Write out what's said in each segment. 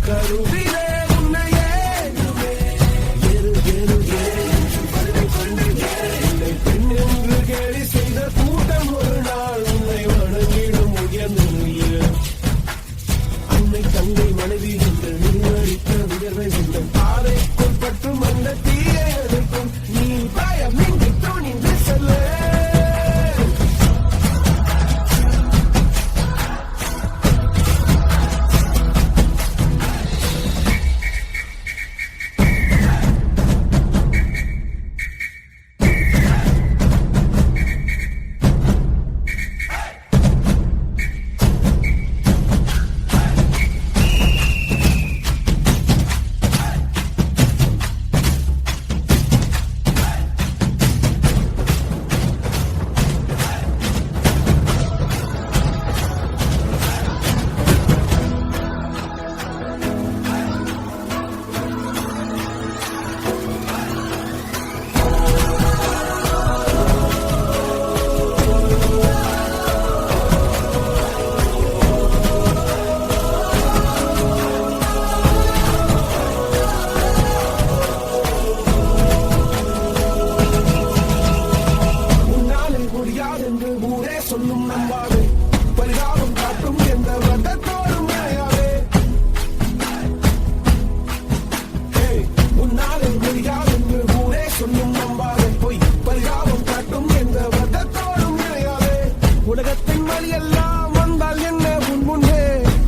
கருவிலே உன்னையே எரு எரு என்னை பெண் என்று கேலி செய்த கூட்டம் ஒரு நாள் உன்னை வணங்கிடும் உயர்ந்து அன்னை தங்கை மனைவி என்று நீ அளித்த உயர்வை உங்கள் பாதைக்குள் பற்றும் அந்த தீயை எதிர்க்கும் நீ பயம் நின்று துணிந்து செல்ல.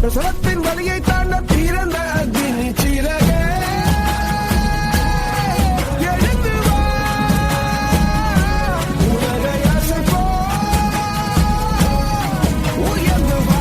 பிரசவத்தின் வழியை தாண்ட தீரந்த அக்னி சிறகே எழுந்து வா உலகை அசைப்போ உயர்ந்து வா.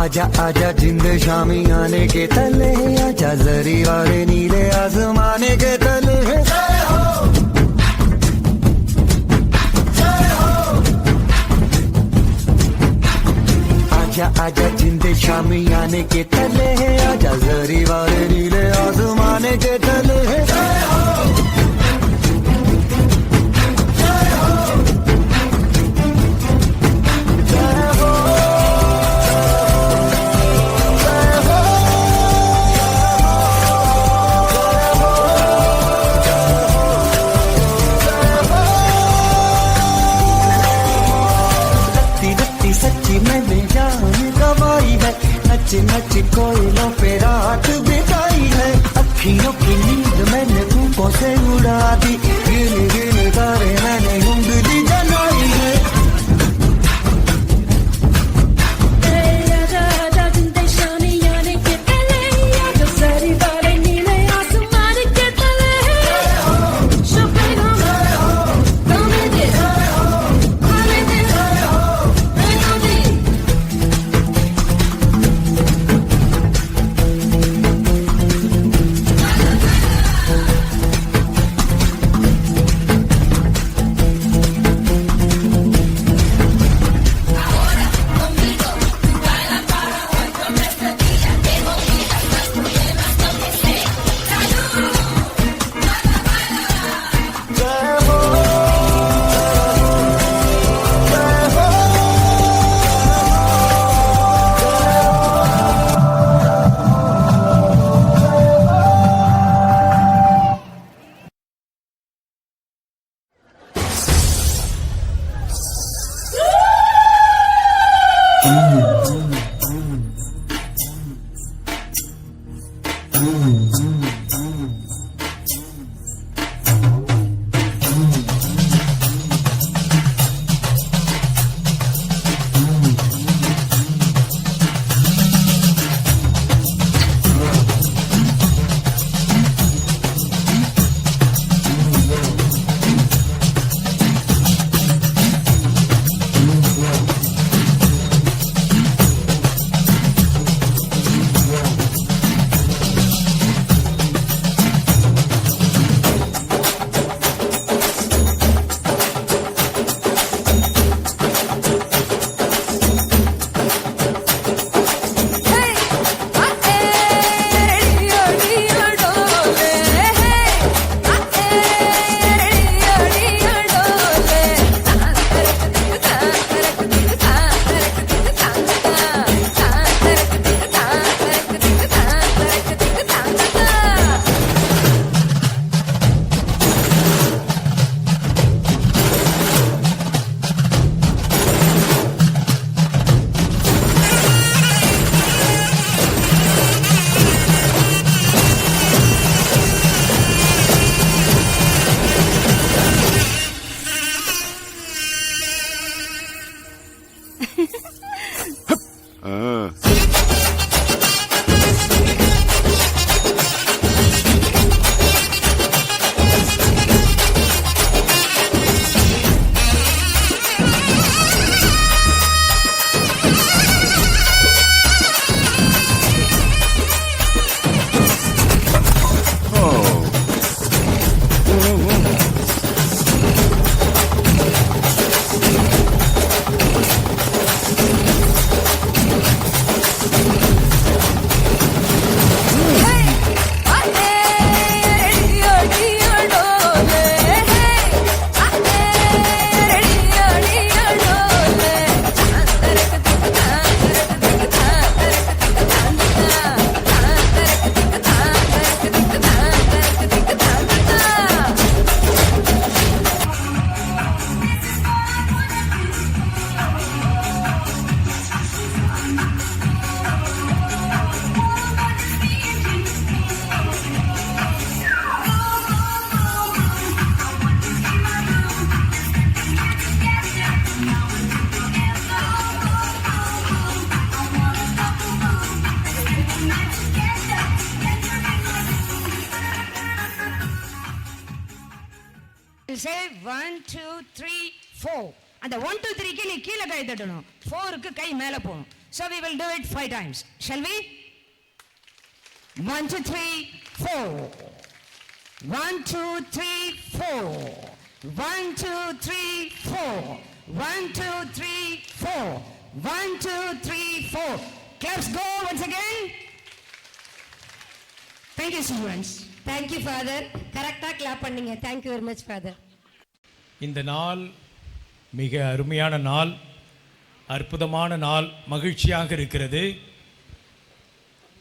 आजा आजा जिंद शामी आने के तले, आजा जरी वाले नीले आसमाने के तले। आजा आजा जिंद शामी आने के तले, आजा जरी वाले नीले आसमाने के तले। नच नच कोयलों पे रात बिताई है, अखियों की नींद मैंने फूकों से उड़ा दी, गिन गिन तारे मैंने उंगली जलाई है। say 1 2 3 4 and the 1 2 3 க்கு நீ கீழ கை தட்டணும் 4 க்கு கை மேல போணும் so we will do it 5 times shall we 1 2 3 4 1 2 3 4 1 2 3 4 1 2 3 4 1 2 3 4 claps go once again. Thank you students. Thank you father. கரெக்ட்டா கிளாப் பண்ணீங்க. Thank you very much father. இந்த நாள் மிக அருமையான நாள், அற்புதமான நாள், மகிழ்ச்சியாக இருக்கிறது.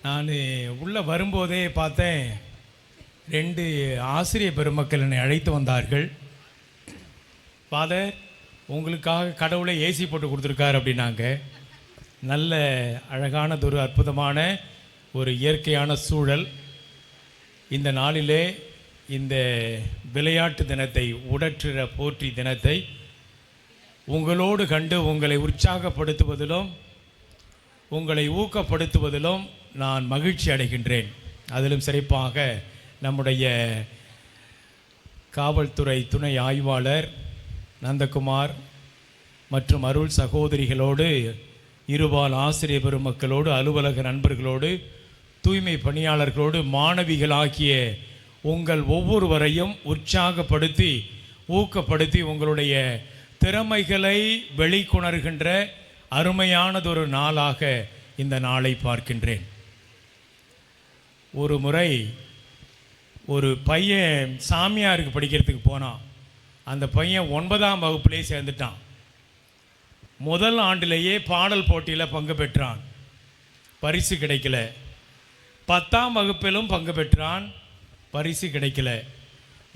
நான் உள்ளே வரும்போதே பார்த்தேன், 2 ஆசிரிய பெருமக்கள் என்னை அழைத்து வந்தார்கள். ஃபாதர், உங்களுக்காக கடவுளை ஏசி போட்டு கொடுத்துருக்காரு அப்படின்னாங்க. நல்ல அழகானதொரு அற்புதமான ஒரு இயற்கையான சூழல். இந்த நாளிலே இந்த விளையாட்டு தினத்தை, உடற்றிட போற்றி தினத்தை உங்களோடு கண்டு உங்களை உற்சாகப்படுத்துவதிலும் உங்களை ஊக்கப்படுத்துவதிலும் நான் மகிழ்ச்சி அடைகின்றேன். அதிலும் சிறப்பாக நம்முடைய காவல்துறை துணை ஆய்வாளர் நந்தகுமார் மற்றும் அருள் சகோதரிகளோடு, இருபால் ஆசிரியர் பெருமக்களோடு, அலுவலக நண்பர்களோடு, தூய்மை பணியாளர்களோடு, மாணவிகளாகிய உங்கள் ஒவ்வொருவரையும் உற்சாகப்படுத்தி ஊக்கப்படுத்தி உங்களுடைய திறமைகளை வெளிக்கொணர்கின்ற அருமையானதொரு நாளாக இந்த நாளை பார்க்கின்றேன். ஒரு முறை ஒரு பையன் சாமியாருக்கு படிக்கிறதுக்கு போனான். அந்த பையன் 9ஆம் வகுப்பிலே சேர்ந்துட்டான். முதல் ஆண்டிலேயே பாடல் போட்டியில் பங்கு பெற்றான். பரிசு கிடைக்கல. 10ஆம் வகுப்பிலும் பங்கு பெற்றான். பரிசு கிடைக்கல.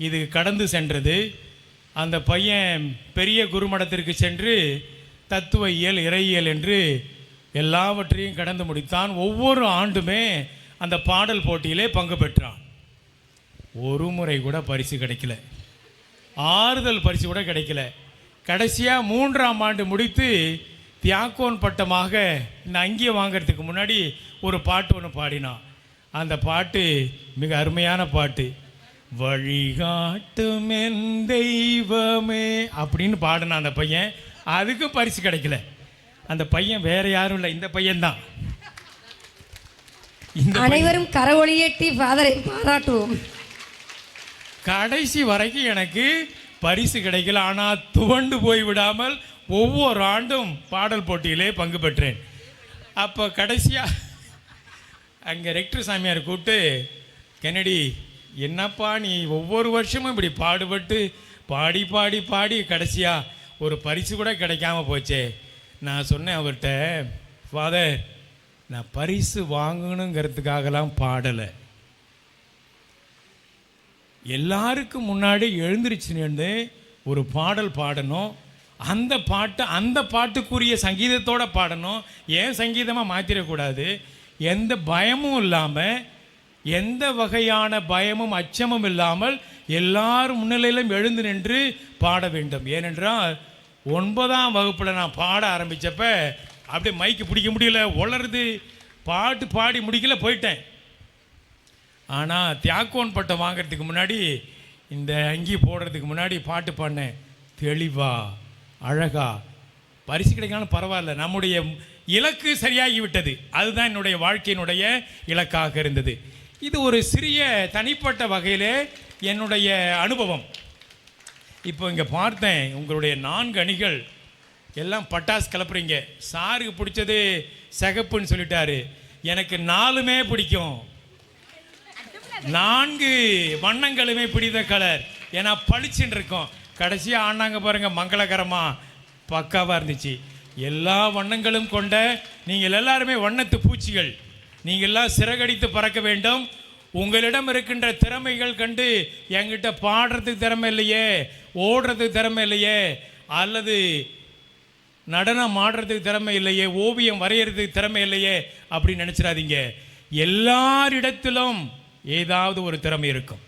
இது கடந்து சென்றது. அந்த பையன் பெரிய குருமடத்திற்கு சென்று தத்துவ இயல், இறையியல் என்று எல்லாவற்றையும் கடந்து முடித்தான். ஒவ்வொரு ஆண்டுமே அந்த பாடல் போட்டியிலே பங்கு பெற்றான். ஒரு முறை கூட பரிசு கிடைக்கல. ஆறுதல் பரிசு கூட கிடைக்கல. கடைசியாக 3ஆம் ஆண்டு முடித்து தியாக்கோன் பட்டமாக இந்த அங்கியை வாங்கிறதுக்கு முன்னாடி ஒரு பாட்டு ஒன்று பாடினான். அந்த பாட்டு மிக அருமையான பாட்டு. வழிகாட்டும் என் தெய்வமே அப்படின்னு பாடினான் அந்த பையன். அதுக்கு பரிசு கிடைக்கல. அந்த பையன் வேற யாரும் இல்லை, இந்த பையன்தான். அனைவரும் கரவொலியேற்றி ஃபாதரை பாராட்டுவோம். கடைசி வரைக்கும் எனக்கு பரிசு கிடைக்கல. ஆனால் துவண்டு போய் விடாமல் ஒவ்வொரு ஆண்டும் பாடல் போட்டியிலே பங்கு பெற்றேன். அப்போ கடைசியாக அங்கே ரெக்டர் சாமியார் கூப்பிட்டு, கென்னடி என்னப்பா நீ ஒவ்வொரு வருஷமும் இப்படி பாடுபட்டு பாடி பாடி பாடி கடைசியாக ஒரு பரிசு கூட கிடைக்காம போச்சே. நான் சொன்னேன் அவர்கிட்ட, ஃபாதர் நான் பரிசு வாங்கணுங்கிறதுக்காகலாம் பாடலை. எல்லாருக்கும் முன்னாடி எழுந்திருச்சுன்னு ஒரு பாடல் பாடணும். அந்த பாட்டுக்குரிய சங்கீதத்தோடு பாடணும். ஏன் சங்கீதமாக மாற்றிடக்கூடாது. எந்த பயமும் இல்லாமல், எந்த வகையான பயமும் அச்சமும் இல்லாமல் எல்லாரும் முன்னிலையிலும் எழுந்து நின்று பாட வேண்டும். ஏனென்றால் 9ஆம் வகுப்பில் நான் பாட ஆரம்பித்தப்ப அப்படியே மைக்கு பிடிக்க முடியல, உளருது. பாட்டு பாடி முடிக்கல, போயிட்டேன். ஆனால் தியாக்கோன் பட்டம் வாங்கிறதுக்கு முன்னாடி, இந்த அங்கி போடுறதுக்கு முன்னாடி பாட்டு பாடினேன். தெளிவா அழகா. பரிசு கிடைக்காலும் பரவாயில்ல, நம்முடைய இலக்கு சரியாகி விட்டது. அதுதான் என்னுடைய வாழ்க்கையினுடைய இலக்காக இருந்தது. இது ஒரு சிறிய தனிப்பட்ட வகையிலே என்னுடைய அனுபவம். இப்போ இங்கே பார்த்தேன், உங்களுடைய 4 அணிகள் எல்லாம் பட்டாசு கிளப்புறீங்க. சாருக்கு பிடிச்சது சிகப்புன்னு சொல்லிட்டாரு. எனக்கு 4மே பிடிக்கும். 4 வண்ணங்களுமே பிடித்த கலர். ஏன்னா பளிச்சுன்னு இருக்கும். கடைசியாக ஆனாங்க பாருங்க, மங்களகரமாக பக்காவாக இருந்துச்சு. எல்லா வண்ணங்களும் கொண்ட நீங்கள் எல்லாருமே வண்ணத்து பூச்சிகள். நீங்கள் எல்லாம் சிறகடித்து பறக்க வேண்டும். உங்களிடம் இருக்கின்ற திறமைகள் கண்டு, என்கிட்ட பாடுறதுக்கு திறமை இல்லையே, ஓடுறதுக்கு திறமை இல்லையே, அல்லது நடனம் ஆடுறதுக்கு திறமை இல்லையே, ஓவியம் வரைகிறதுக்கு திறமை இல்லையே அப்படின்னு நினச்சிடாதீங்க. எல்லாரிடத்திலும் ஏதாவது ஒரு திறமை இருக்கும்.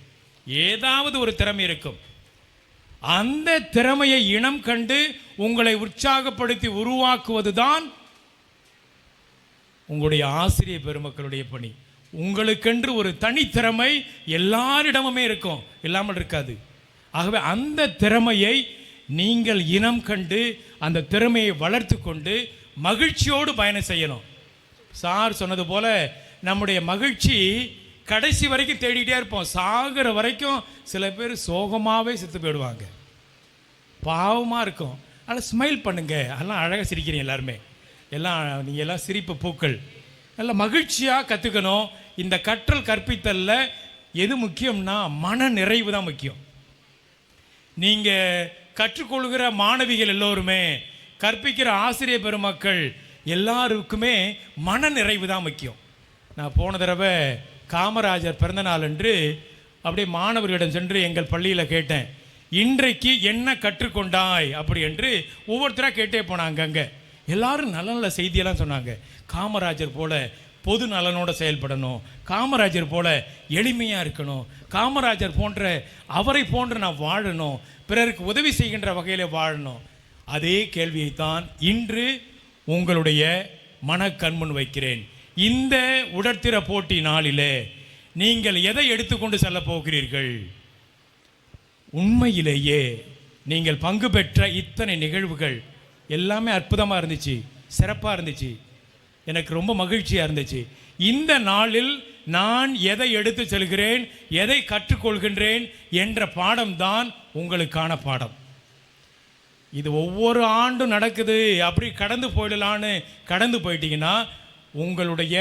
ஏதாவது ஒரு திறமை இருக்கும். அந்த திறமையை இனம் கண்டு உங்களை உற்சாகப்படுத்தி உருவாக்குவது தான் உங்களுடைய ஆசிரியர் பெருமக்களுடைய பணி. உங்களுக்கென்று ஒரு தனித்திறமை எல்லாரிடமுமே இருக்கும், இல்லாமல் இருக்காது. ஆகவே அந்த திறமையை நீங்கள் இனம் கண்டு அந்த திறமையை வளர்த்து கொண்டு மகிழ்ச்சியோடு பயணம் செய்யணும். சார் சொன்னது போல நம்முடைய மகிழ்ச்சி கடைசி வரைக்கும் தேடிகிட்டே இருப்போம். சாகிற வரைக்கும் சில பேர் சோகமாகவே செத்து போயிடுவாங்க. பாவமாக இருக்கும். அதனால் ஸ்மைல் பண்ணுங்க. அதெல்லாம் அழகாக சிரிக்கிறீங்க எல்லாருமே. நீங்கள் எல்லாம் சிரிப்பு பூக்கள். நல்ல மகிழ்ச்சியாக கற்றுக்கணும். இந்த கற்றல் கற்பித்தலில் எது முக்கியம்னா மன நிறைவு தான் முக்கியம். நீங்கள் கற்றுக்கொள்கிற மாணவிகள் எல்லோருமே, கற்பிக்கிற ஆசிரியர் பெருமக்கள் எல்லாருக்குமே மன நிறைவு தான் முக்கியம். நான் போன தடவை காமராஜர் பிறந்தநாள் அன்று அப்படியே மாணவர்களிடம் சென்று எங்கள் பள்ளியில் கேட்டேன், இன்றைக்கு என்ன கற்றுக்கொண்டாய் அப்படி என்று ஒவ்வொருத்தராக கேட்டே போனாங்க. அங்கே எல்லாரும் நல்ல நல்ல செய்தியெல்லாம் சொன்னாங்க. காமராஜர் போல பொது நலனோட செயல்படணும், காமராஜர் போல எளிமையாக இருக்கணும், காமராஜர் போன்ற அவரை போன்று நான் வாழணும், பிறருக்கு உதவி செய்கின்ற வகையில் வாழணும். அதே கேள்வியைத்தான் இன்று உங்களுடைய மனக்கண்முன் வைக்கிறேன். இந்த உடற்திற போட்டி நாளிலே நீங்கள் எதை எடுத்துக்கொண்டு செல்ல போகிறீர்கள்? உண்மையிலேயே நீங்கள் பங்கு பெற்ற இத்தனை நிகழ்வுகள் எல்லாமே அற்புதமாக இருந்துச்சு, சிறப்பாக இருந்துச்சு, எனக்கு ரொம்ப மகிழ்ச்சியாக இருந்துச்சு. இந்த நாளில் நான் எதை எடுத்து செல்கிறேன், எதை கற்றுக்கொள்கின்றேன் என்ற பாடம்தான் உங்களுக்கான பாடம். இது ஒவ்வொரு ஆண்டும் நடக்குது, அப்படி கடந்து போயிடலான்னு கடந்து போயிட்டீங்கன்னா உங்களுடைய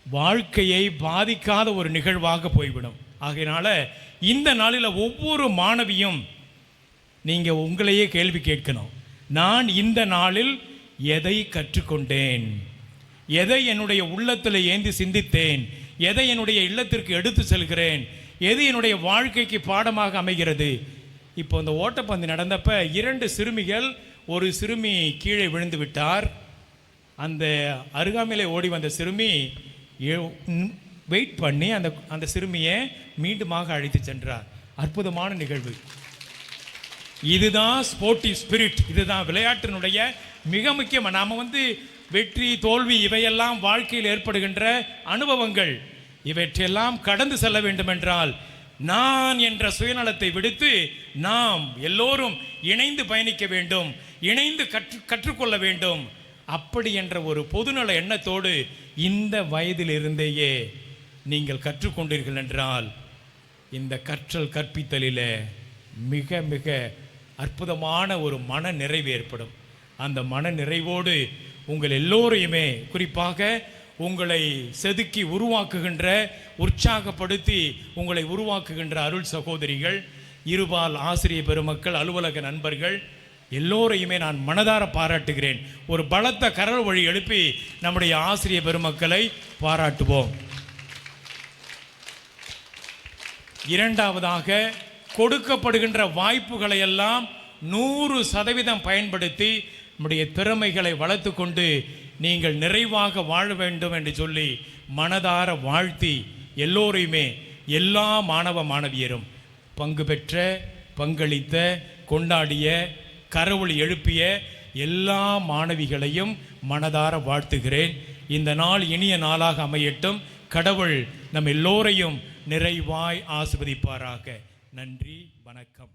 வாழ்க்கையை பாதிக்காத ஒரு நிகழ்வாக போய்விடும். ஆகையினால இந்த நாளில் ஒவ்வொரு மாணவியும் நீங்கள் உங்களையே கேள்வி கேட்கணும். நான் இந்த நாளில் எதை கற்றுக்கொண்டேன், எதை என்னுடைய உள்ளத்தில் ஏந்தி சிந்தித்தேன், எதை என்னுடைய இல்லத்திற்கு எடுத்து செல்கிறேன், எது என்னுடைய வாழ்க்கைக்கு பாடமாக அமைகிறது. இப்போ இந்த ஓட்டப்பந்து நடந்தப்ப 2 சிறுமிகள், ஒரு சிறுமி கீழே விழுந்து விட்டார். அந்த அருகாமையிலே ஓடி வந்த சிறுமி வெயிட் பண்ணி அந்த சிறுமியை மீண்டுமாக அழைத்து சென்றார். அற்புதமான நிகழ்வு. இதுதான் ஸ்போர்ட்டிவ் ஸ்பிரிட், இதுதான் விளையாட்டினுடைய மிக முக்கியமாக. நாம் வெற்றி தோல்வி இவையெல்லாம் வாழ்க்கையில் ஏற்படுகின்ற அனுபவங்கள், இவற்றையெல்லாம் கடந்து செல்ல வேண்டும் என்றால் நான் என்ற சுயநலத்தை விடுத்து நாம் எல்லோரும் இணைந்து பயணிக்க வேண்டும், இணைந்து கற்றுக்கொள்ள வேண்டும். அப்படி என்ற ஒரு பொதுநல எண்ணத்தோடு இந்த வயதிலிருந்தேயே நீங்கள் கற்றுக்கொண்டீர்கள் என்றால் இந்த கற்றல் கற்பித்தலில் மிக மிக அற்புதமான ஒரு மன நிறைவு ஏற்படும். அந்த மன நிறைவோடு உங்கள் எல்லோரையுமே, குறிப்பாக உங்களை செதுக்கி உருவாக்குகின்ற, உற்சாகப்படுத்தி உங்களை உருவாக்குகின்ற அருள் சகோதரிகள், இருபால் ஆசிரிய பெருமக்கள், அலுவலக நண்பர்கள் எல்லோரையுமே நான் மனதார பாராட்டுகிறேன். ஒரு பலத்த கரல் வழி எழுப்பி நம்முடைய ஆசிரிய பெருமக்களை பாராட்டுவோம். இரண்டாவதாக, கொடுக்கப்படுகின்ற வாய்ப்புகளை எல்லாம் 100% பயன்படுத்தி நம்முடைய திறமைகளை வளர்த்து கொண்டு நீங்கள் நிறைவாக வாழ வேண்டும் என்று சொல்லி மனதார வாழ்த்தி எல்லோரையுமே, எல்லா மாணவ மாணவியரும் பங்கு பெற்ற, பங்களித்த, கொண்டாடிய, கரவொலி எழுப்பிய எல்லா மாணவிகளையும் மனதார வாழ்த்துகிறேன். இந்த நாள் இனிய நாளாக அமையட்டும். கடவுள் நம் எல்லோரையும் நிறைவாய் ஆசீர்வதிப்பாராக. நன்றி, வணக்கம்.